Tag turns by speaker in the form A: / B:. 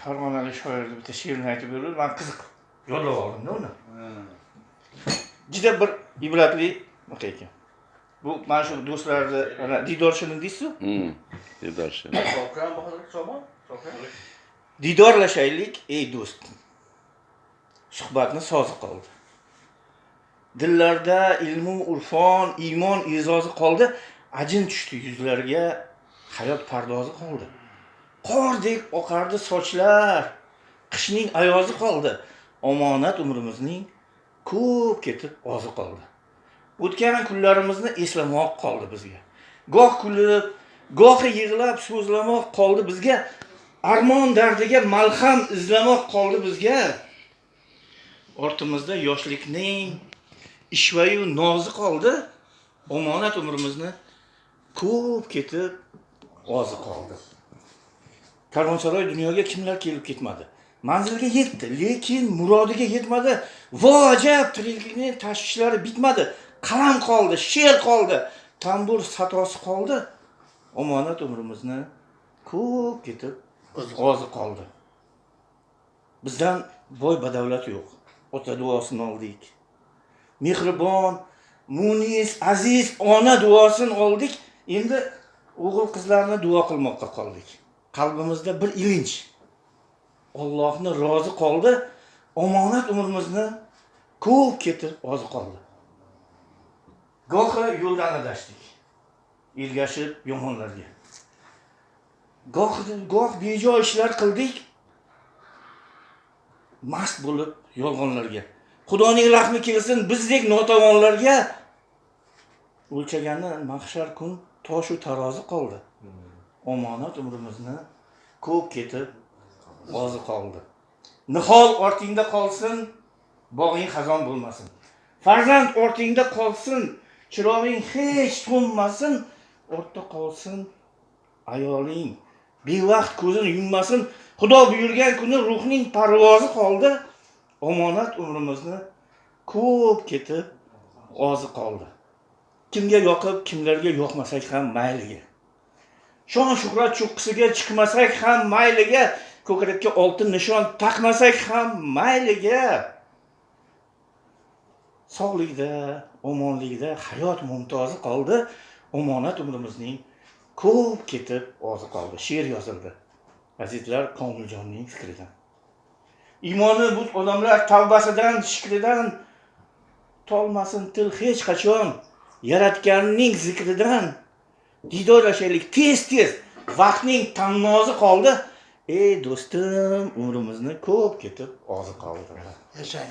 A: Farg'onalik shoirni bitta she'rini aytib berdi. Men qiziq yodlab oldim-da uni. Juda bir ibratli ekan. Bu mana shu do'stlarni ana Didor shirin deysiz-ku?
B: Didor shirin.
A: Didorlashaylik ey do'st. Suhbatni sozi qoldi. Dillarda ilmu urfon, iymon e'zozi qoldi. Ajin tushdi yuzlarga, hayot pardozi qoldi. Qordek oqardi sochlar, qishning ayozi qoldi. Omonat umrimizning ko'p ketib ozi qoldi. O'tgan kunlarimizni eslamoq qoldi bizga. Goh kulib, goh yig'lab so'zlamoq qoldi bizga. Armon dardiga malham izlamoq qoldi bizga. Ortimizda yoshlikning ishvayu nozi qoldi. Omonat umrimizni ko'p ketib ozi qoldi. Karvonsaroy dunyoga kimlar kelib ketmadi. Manzilga yetdi, lekin murodiga yetmadi. Vojab tiriklikning tashvishlari bitmadi. Qalam qoldi, she'r qoldi, tambur satosi qoldi. Omonat umrimizni ko'p ketib ozi qoldi. Bizdan boy badavlat yo'q. Ota duosini oldik. Mehribon, munis, aziz ona duosini oldik. Endi o'g'il qizlarni duo qilmoqqa qoldik. Qalbimizda bir ilinj. Allohni rozi qoldi. Omonat umrimizni ko'p ketib ozi qoldi. Gohi yo'ldan adashdik. Ergashib yomonlarga. Goh bejo ishlar qildik. Mast bo'lib yolg'onlarga. Xudoning rahmi kelsin bizdek notavonlarga. O'lchagani mahshar kun tosh u tarozi qoldi. Omonat umrimizni ko'p ketib ozi qoldi. Nihol ortingda qolsin, bog'ing xazon bo'lmasin. Farzand ortingda qolsin, chirog'ing hech to'nmasin. Ortda qolsin ayoling, bevaqt ko'zini yummasin. Xudo buyurgan kuni ruhning parvozi qoldi. Omonat umrimizni ko'p ketib ozi qoldi. Kimga yoqib, kimlarga yoqmasak ham mayliga. Shon shuhrat cho'qqisiga chiqmasak ham mayliga, ko'krakka oltin nishon taqmasak ham mayliga. Sog'likda, omonlikda hayot mumtozi qoldi. Omonat umrimizning ko'p ketib ozi qoldi. She'r yozildi. Azizlar Komiljonning fikridan. Iymoni bu odamlar tavbasidan, shukridan tolmasin til hech qachon. Yaratganning zikridan didorlashaylik tez-tez. Vaqtning tannozi qoldi. Ey do'stim, umrimizni ko'p ketib ozi qoldi.
B: Yashang.